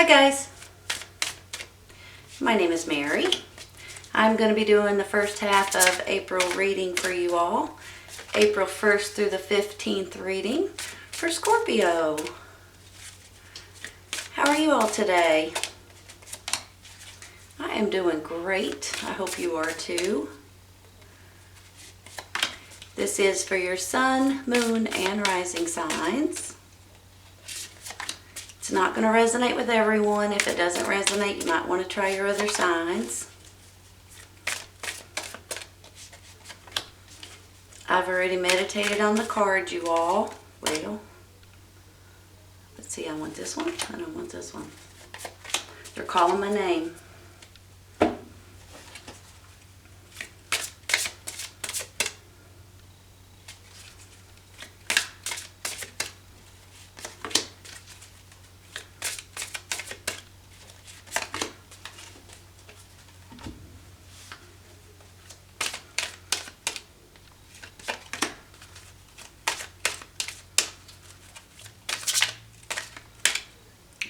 Hi guys, my name is Mary. I'm going to be doing the first half of April reading for you all. April 1st through the 15th reading for Scorpio. How are you all today? I am doing great. I hope you are too. This is for your sun, moon, and rising signs. It's not going to resonate with everyone. If it doesn't resonate, you might want to try your other signs. I've already meditated on the cards, you all. Well, let's see, I want this one. I don't want this one. They're calling my name.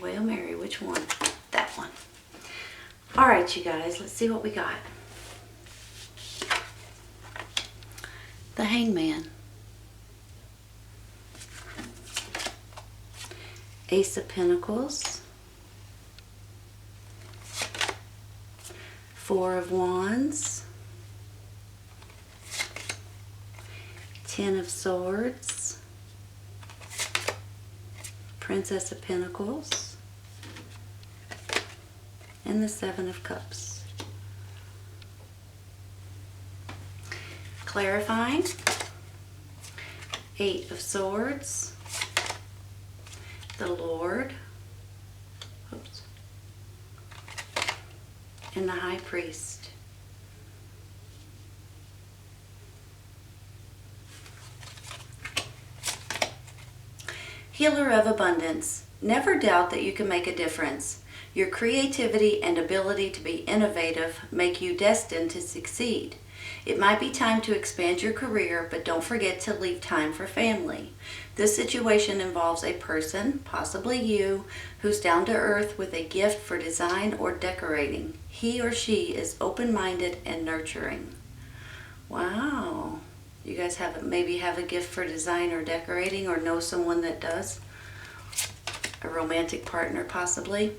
Well, Mary, which one? That one. All right, you guys, let's see what we got. The Hangman. Ace of Pentacles. Four of Wands. Ten of Swords. Princess of Pentacles. And the Seven of Cups. Clarifying. Eight of Swords. The Lord. Oops. And the High Priest. Healer of Abundance. Never doubt that you can make a difference. Your creativity and ability to be innovative make you destined to succeed. It might be time to expand your career, but don't forget to leave time for family. This situation involves a person, possibly you, who's down to earth with a gift for design or decorating. He or she is open-minded and nurturing. Wow. You guys maybe have a gift for design or decorating, or know someone that does? A romantic partner, possibly.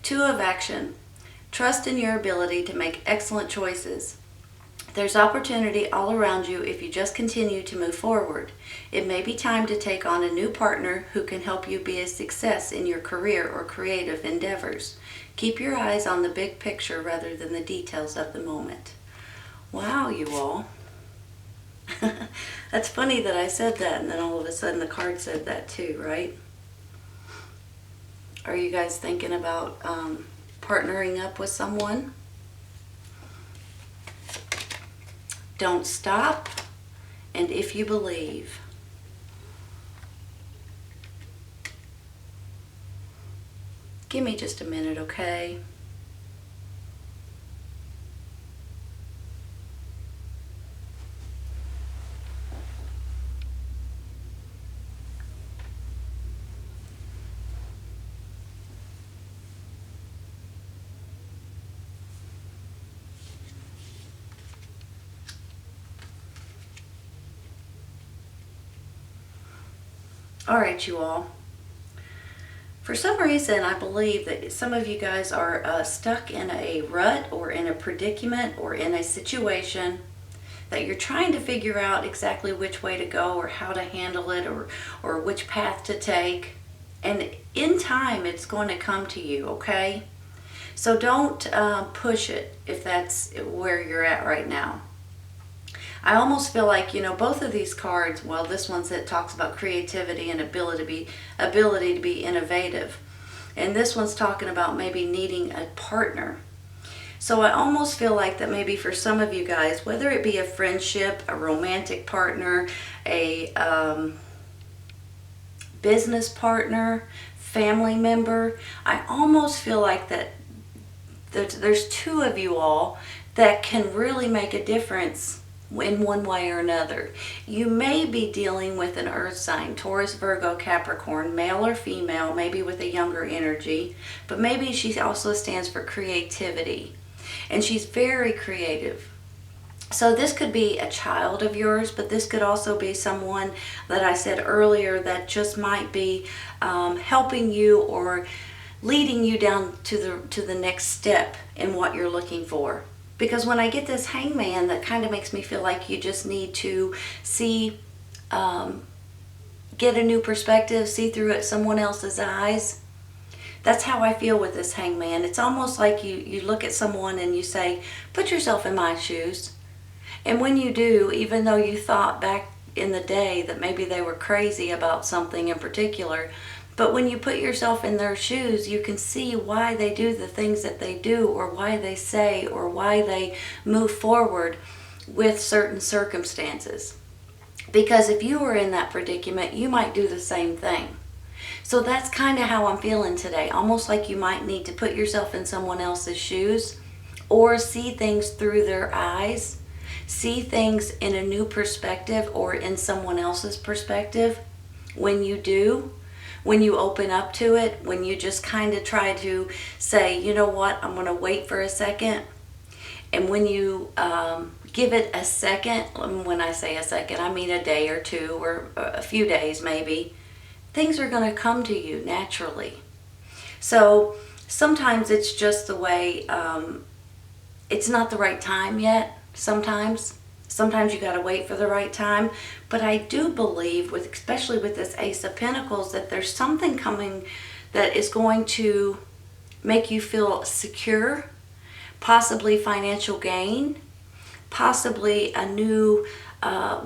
Two of Action. Trust in your ability to make excellent choices. There's opportunity all around you if you just continue to move forward. It may be time to take on a new partner who can help you be a success in your career or creative endeavors. Keep your eyes on the big picture rather than the details of the moment. Wow, you all. That's funny that I said that, and then all of a sudden the card said that too, right? Are you guys thinking about partnering up with someone? Don't stop, and if you believe. Give me just a minute, okay? All right, you all. For some reason, I believe that some of you guys are stuck in a rut or in a predicament or in a situation that you're trying to figure out exactly which way to go or how to handle it or which path to take. And in time, it's going to come to you, okay? So don't push it if that's where you're at right now. I almost feel like, both of these cards, well, this one's that talks about creativity and ability to be innovative. And this one's talking about maybe needing a partner. So I almost feel like that maybe for some of you guys, whether it be a friendship, a romantic partner, a business partner, family member, I almost feel like that there's two of you all that can really make a difference in one way or another. You may be dealing with an earth sign, Taurus, Virgo, Capricorn, male or female, maybe with a younger energy, but maybe she also stands for creativity, and she's very creative. So this could be a child of yours, but this could also be someone that I said earlier that just might be helping you or leading you down to the next step in what you're looking for. Because when I get this hangman, that kind of makes me feel like you just need to see, get a new perspective, see through it someone else's eyes. That's how I feel with this hangman. It's almost like you look at someone and you say, put yourself in my shoes. And when you do, even though you thought back in the day that maybe they were crazy about something in particular, but when you put yourself in their shoes, you can see why they do the things that they do, or why they say, or why they move forward with certain circumstances. Because if you were in that predicament, you might do the same thing. So that's kind of how I'm feeling today. Almost like you might need to put yourself in someone else's shoes, or see things through their eyes, see things in a new perspective or in someone else's perspective. When you do, when you open up to it, when you just kind of try to say, you know what, I'm going to wait for a second. And when you give it a second, when I say a second, I mean a day or two or a few days maybe, things are going to come to you naturally. So sometimes it's just the way, it's not the right time yet. Sometimes you got to wait for the right time. But I do believe, especially with this Ace of Pentacles, that there's something coming that is going to make you feel secure, possibly financial gain, possibly a new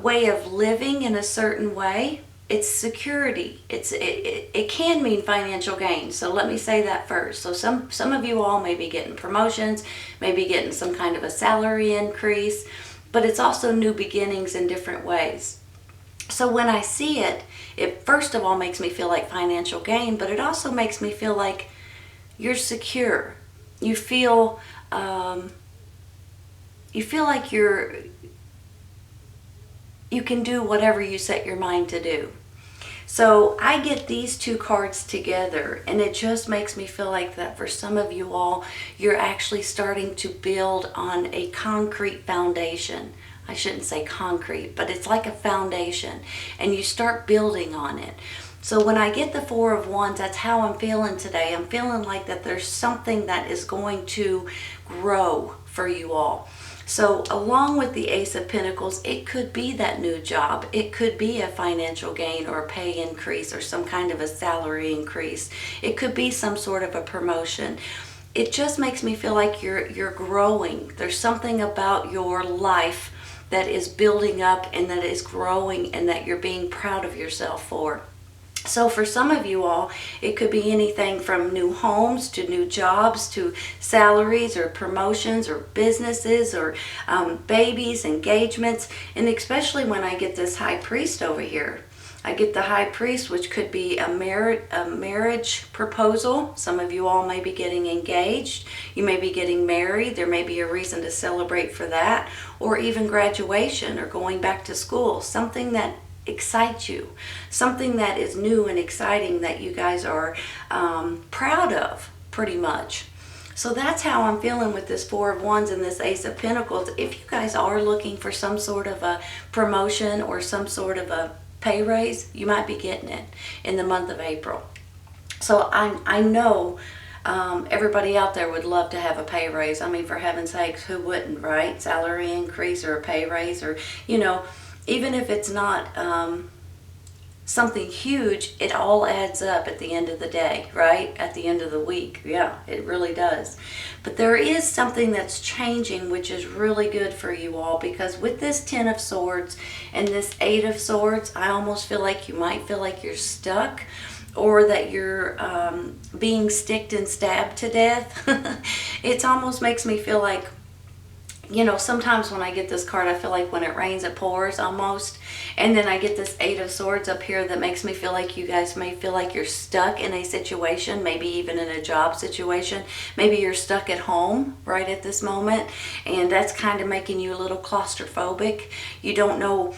way of living in a certain way. It's security. It can mean financial gain. So let me say that first. So some of you all may be getting promotions, maybe getting some kind of a salary increase, but it's also new beginnings in different ways. So when I see it, it first of all makes me feel like financial gain, but it also makes me feel like you're secure. You feel like you can do whatever you set your mind to do. So I get these two cards together, and it just makes me feel like that for some of you all, you're actually starting to build on a concrete foundation. I shouldn't say concrete, but it's like a foundation, and you start building on it. So when I get the Four of Wands, that's how I'm feeling today. I'm feeling like that there's something that is going to grow for you all. So along with the Ace of Pentacles, it could be that new job. It could be a financial gain or a pay increase or some kind of a salary increase. It could be some sort of a promotion. It just makes me feel like you're growing. There's something about your life that is building up and that is growing and that you're being proud of yourself for. So for some of you all, it could be anything from new homes to new jobs to salaries or promotions or businesses or babies, engagements. And especially when I get this High Priest over here. I get the High Priest, which could be a marriage proposal. Some of you all may be getting engaged. You may be getting married. There may be a reason to celebrate for that. Or even graduation or going back to school. Something that excites you, something that is new and exciting that you guys are proud of, pretty much. So that's how I'm feeling with this Four of Wands and this Ace of Pentacles. If you guys are looking for some sort of a promotion or some sort of a pay raise, you might be getting it in the month of April. So I know everybody out there would love to have a pay raise. I mean, for heaven's sakes, who wouldn't, right? Salary increase or a pay raise, or, you know, even if it's not something huge, it all adds up at the end of the day, right? At the end of the week. Yeah, it really does. But there is something that's changing, which is really good for you all, because with this Ten of Swords and this Eight of Swords, I almost feel like you might feel like you're stuck, or that you're being sticked and stabbed to death. It almost makes me feel like You know, sometimes when I get this card, I feel like when it rains, it pours almost. And then I get this Eight of Swords up here that makes me feel like you guys may feel like you're stuck in a situation, maybe even in a job situation. Maybe you're stuck at home right at this moment, and that's kind of making you a little claustrophobic. You don't know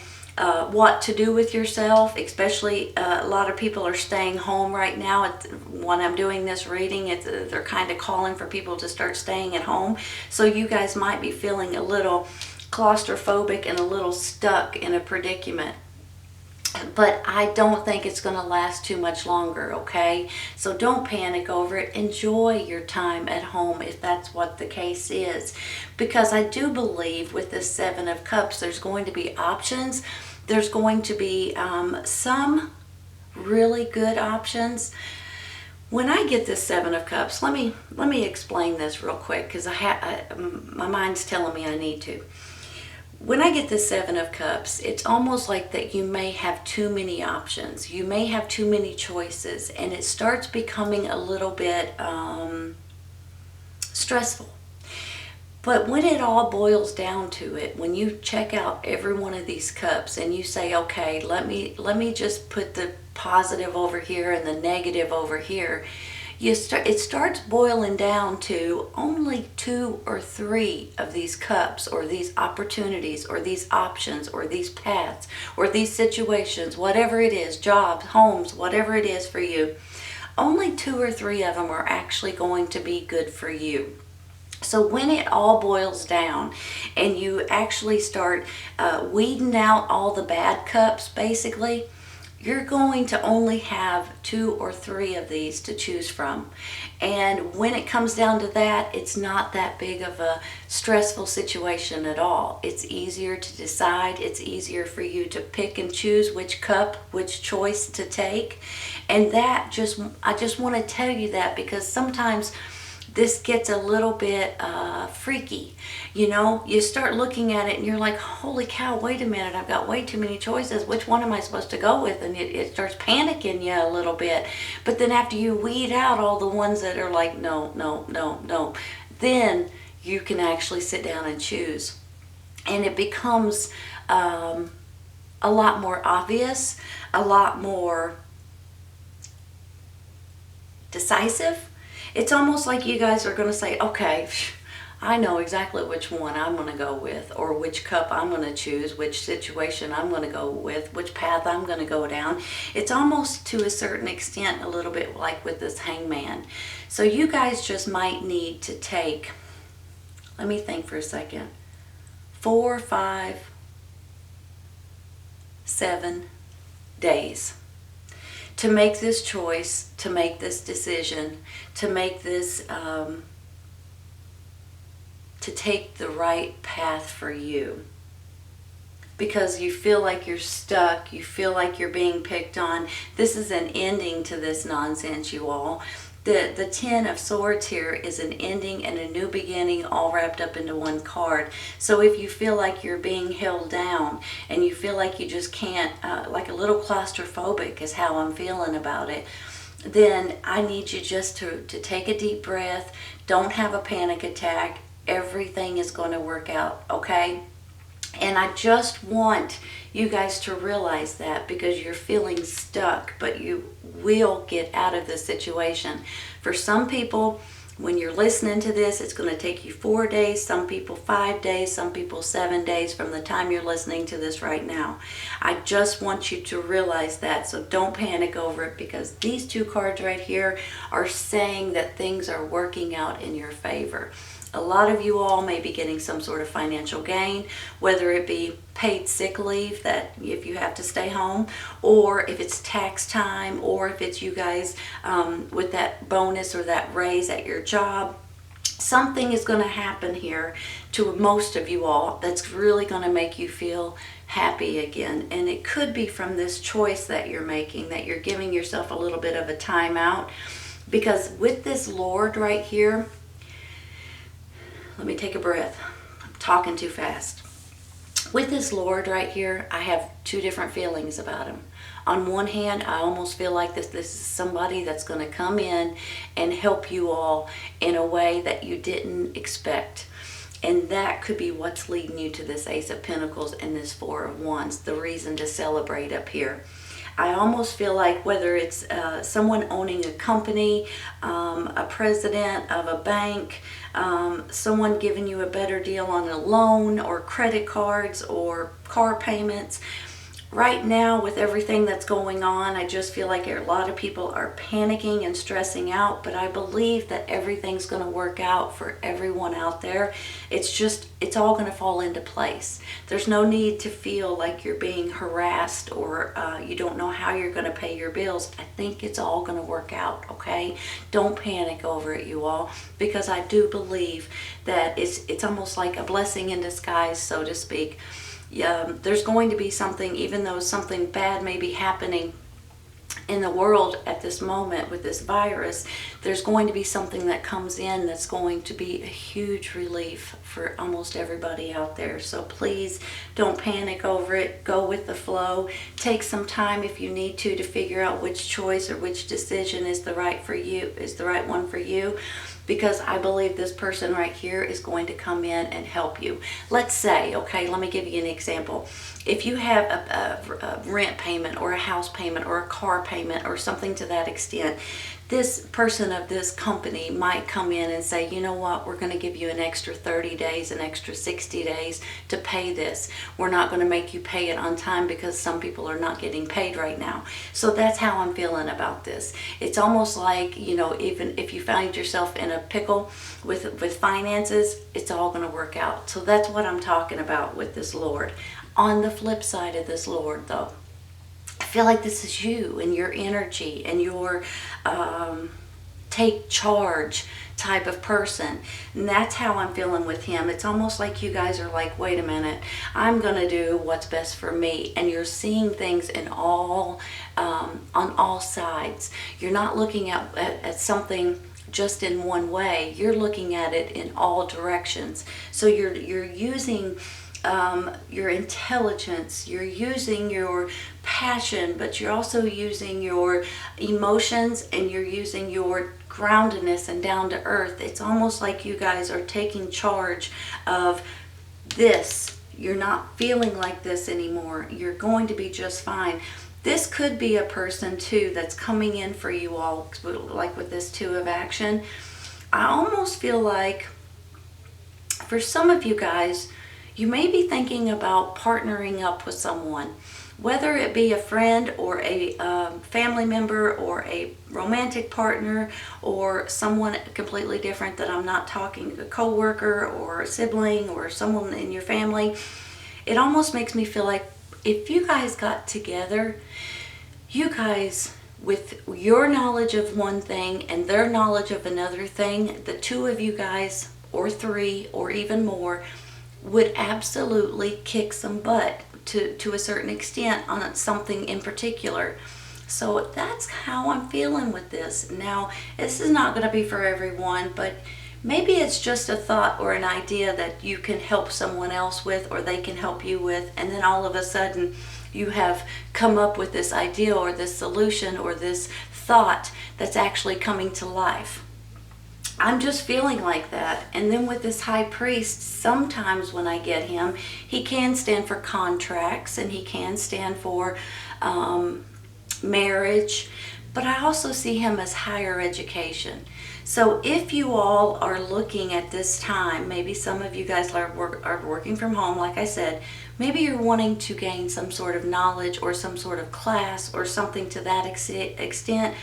what to do with yourself, especially a lot of people are staying home right now. When I'm doing this reading, they're kind of calling for people to start staying at home. So you guys might be feeling a little claustrophobic and a little stuck in a predicament. But I don't think it's going to last too much longer, okay? So don't panic over it. Enjoy your time at home if that's what the case is. Because I do believe with this Seven of Cups, there's going to be options. There's going to be some really good options. When I get this Seven of Cups, let me explain this real quick because my mind's telling me I need to. When I get the Seven of Cups, it's almost like that you may have too many options. You may have too many choices, and it starts becoming a little bit stressful. But when it all boils down to it, when you check out every one of these cups and you say, okay, let me just put the positive over here and the negative over here, it starts boiling down to only 2 or 3 of these cups or these opportunities or these options or these paths or these situations, whatever it is, jobs, homes, whatever it is for you. Only 2 or 3 of them are actually going to be good for you. So when it all boils down and you actually start weeding out all the bad cups, basically, you're going to only have 2 or 3 of these to choose from. And when it comes down to that, it's not that big of a stressful situation at all. It's easier to decide. It's easier for you to pick and choose which cup, which choice to take. And I just want to tell you that because sometimes this gets a little bit freaky. You know, you start looking at it and you're like, holy cow, wait a minute, I've got way too many choices. Which one am I supposed to go with? And it starts panicking you a little bit. But then after you weed out all the ones that are like, no, no, no, no, then you can actually sit down and choose. And it becomes a lot more obvious, a lot more decisive. It's almost like you guys are going to say, okay, I know exactly which one I'm going to go with, or which cup I'm going to choose, which situation I'm going to go with, which path I'm going to go down. It's almost to a certain extent a little bit like with this Hangman. So you guys just might need to take, let me think for a second, 4, 5, 7 days to make this choice, to make this decision, to make this, to take the right path for you. Because you feel like you're stuck, you feel like you're being picked on. This is an ending to this nonsense, you all. The Ten of Swords here is an ending and a new beginning all wrapped up into one card. So if you feel like you're being held down and you feel like you just can't, like a little claustrophobic is how I'm feeling about it, then I need you just to take a deep breath. Don't have a panic attack. Everything is going to work out, okay? And I just want you guys to realize that because you're feeling stuck, but you will get out of this situation. For some people, when you're listening to this, it's going to take you 4 days, some people 5 days, some people 7 days from the time you're listening to this right now. I just want you to realize that, so don't panic over it because these 2 cards right here are saying that things are working out in your favor. A lot of you all may be getting some sort of financial gain, whether it be paid sick leave, that if you have to stay home, or if it's tax time, or if it's you guys with that bonus or that raise at your job. Something is going to happen here to most of you all that's really going to make you feel happy again. And it could be from this choice that you're making, that you're giving yourself a little bit of a timeout. Because with this Lord right here, let me take a breath. I'm talking too fast. With this Lord right here, I have 2 different feelings about him. On one hand, I almost feel like this is somebody that's going to come in and help you all in a way that you didn't expect. And that could be what's leading you to this Ace of Pentacles and this Four of Wands, the reason to celebrate up here. I almost feel like whether it's someone owning a company, a president of a bank, someone giving you a better deal on a loan or credit cards or car payments. Right now, with everything that's going on, I just feel like a lot of people are panicking and stressing out, but I believe that everything's going to work out for everyone out there. It's all going to fall into place. There's no need to feel like you're being harassed or you don't know how you're going to pay your bills. I think it's all going to work out, okay? Don't panic over it, you all, because I do believe that it's almost like a blessing in disguise, so to speak. There's going to be something, even though something bad may be happening in the world at this moment with this virus, there's going to be something that comes in that's going to be a huge relief for almost everybody out there. So please don't panic over it. Go with the flow. Take some time if you need to figure out which choice or which decision is the right one for you. Because I believe this person right here is going to come in and help you. Let's say, okay, let me give you an example. If you have a rent payment or a house payment or a car payment or something to that extent, this person of this company might come in and say, you know what, we're going to give you an extra 30 days, an extra 60 days to pay this. We're not going to make you pay it on time because some people are not getting paid right now. So that's how I'm feeling about this. It's almost like, you know, even if you find yourself in a pickle with finances, it's all going to work out. So that's what I'm talking about with this Lord. On the flip side of this Lord, though, I feel like this is you and your energy and your take charge type of person. And that's how I'm feeling with him. It's almost like you guys are like, wait a minute, I'm going to do what's best for me. And you're seeing things in on all sides. You're not looking at something just in one way. You're looking at it in all directions. So you're using your intelligence, you're using your passion, but you're also using your emotions and you're using your groundedness and down to earth. It's almost like you guys are taking charge of this. You're not feeling like this anymore. You're going to be just fine. This could be a person too that's coming in for you all, like with this Two of Action. I almost feel like for some of you guys, you may be thinking about partnering up with someone, whether it be a friend or a family member or a romantic partner or someone completely different that I'm not talking, a coworker or a sibling or someone in your family. It almost makes me feel like if you guys got together, you guys, with your knowledge of one thing and their knowledge of another thing, the two of you guys, or three or even more, would absolutely kick some butt to a certain extent on something in particular. So that's how I'm feeling with this. Now, this is not going to be for everyone, but maybe it's just a thought or an idea that you can help someone else with or they can help you with, and then all of a sudden you have come up with this idea or this solution or this thought that's actually coming to life. I'm just feeling like that. And then with this High Priest, sometimes when I get him, he can stand for contracts and he can stand for marriage, but I also see him as higher education. So if you all are looking at this time, maybe some of you guys are working from home, like I said, maybe you're wanting to gain some sort of knowledge or some sort of class or something to that extent,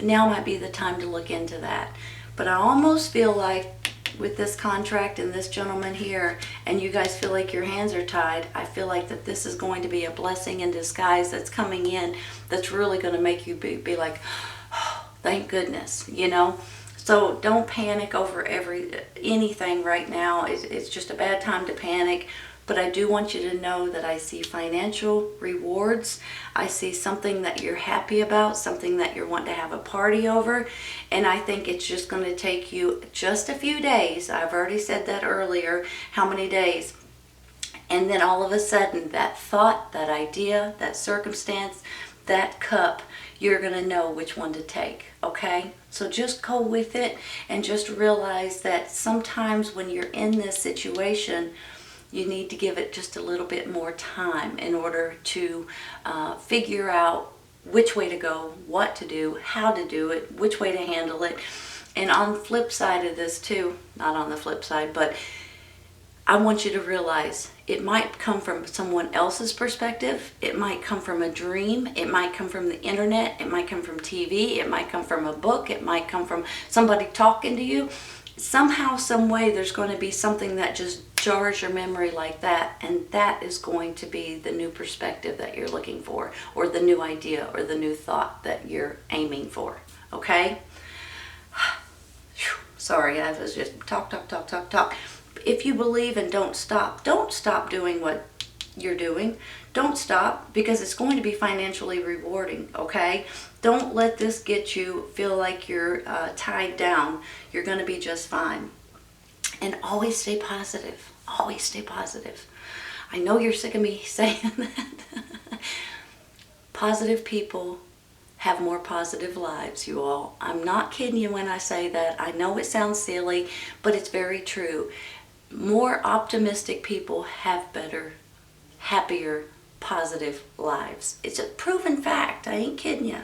now might be the time to look into that. But I almost feel like with this contract and this gentleman here, and you guys feel like your hands are tied, I feel like that this is going to be a blessing in disguise that's coming in that's really going to make you be like, oh, thank goodness, you know? So don't panic over anything right now. It's just a bad time to panic. But I do want you to know that I see financial rewards. I see something that you're happy about, something that you want to have a party over. And I think it's just going to take you just a few days. I've already said that earlier, how many days. And then all of a sudden, that thought, that idea, that circumstance, that cup, you're going to know which one to take, okay? So just go with it and just realize that sometimes when you're in this situation, you need to give it just a little bit more time in order to figure out which way to go, what to do, how to do it, which way to handle it. And on the flip side of this too, not on the flip side, but I want you to realize it might come from someone else's perspective. It might come from a dream. It might come from the internet. It might come from TV. It might come from a book. It might come from somebody talking to you. Somehow, some way, there's going to be something that just jars your memory like that. And that is going to be the new perspective that you're looking for, or the new idea, or the new thought that you're aiming for. Okay? Sorry, I was just talk. If you believe and don't stop doing what you're doing. Don't stop, because it's going to be financially rewarding, okay? Don't let this get you feel like you're tied down. You're going to be just fine. And always stay positive. Always stay positive. I know you're sick of me saying that. Positive people have more positive lives, you all. I'm not kidding you when I say that. I know it sounds silly, but it's very true. More optimistic people have better, happier, positive lives. It's a proven fact. I ain't kidding you.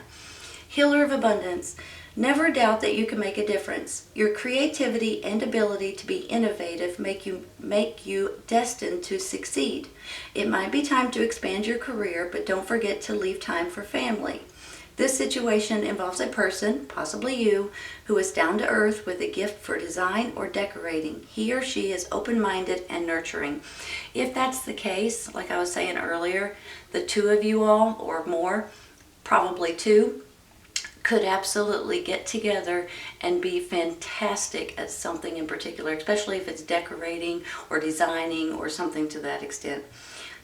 Healer of abundance. Never doubt that you can make a difference. Your creativity and ability to be innovative make you destined to succeed. It might be time to expand your career, but don't forget to leave time for family. This situation involves a person, possibly you, who is down to earth with a gift for design or decorating. He or she is open-minded and nurturing. If that's the case, like I was saying earlier, the two of you all or more, probably two, could absolutely get together and be fantastic at something in particular, especially if it's decorating or designing or something to that extent.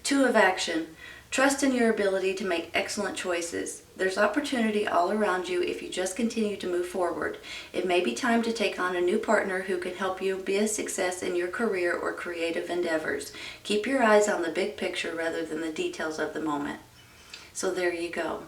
Two of action. Trust in your ability to make excellent choices. There's opportunity all around you if you just continue to move forward. It may be time to take on a new partner who can help you be a success in your career or creative endeavors. Keep your eyes on the big picture rather than the details of the moment. So there you go.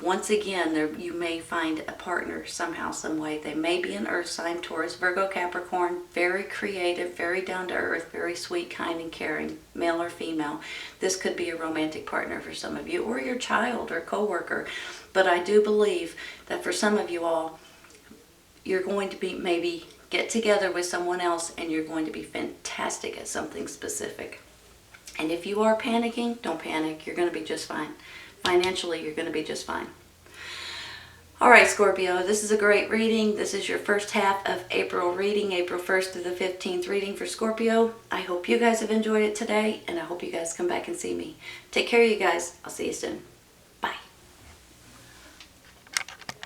Once again, you may find a partner somehow, some way. They may be an earth sign, Taurus, Virgo, Capricorn, very creative, very down to earth, very sweet, kind, and caring, male or female. This could be a romantic partner for some of you, or your child or coworker. But I do believe that for some of you all, you're going to be maybe get together with someone else and you're going to be fantastic at something specific. And if you are panicking, don't panic. You're going to be just fine. Financially, you're going to be just fine. All right, Scorpio, this is a great reading. This is your first half of April reading, April 1st to the 15th reading for Scorpio. I hope you guys have enjoyed it today, and I hope you guys come back and see me. Take care, you guys. I'll see you soon.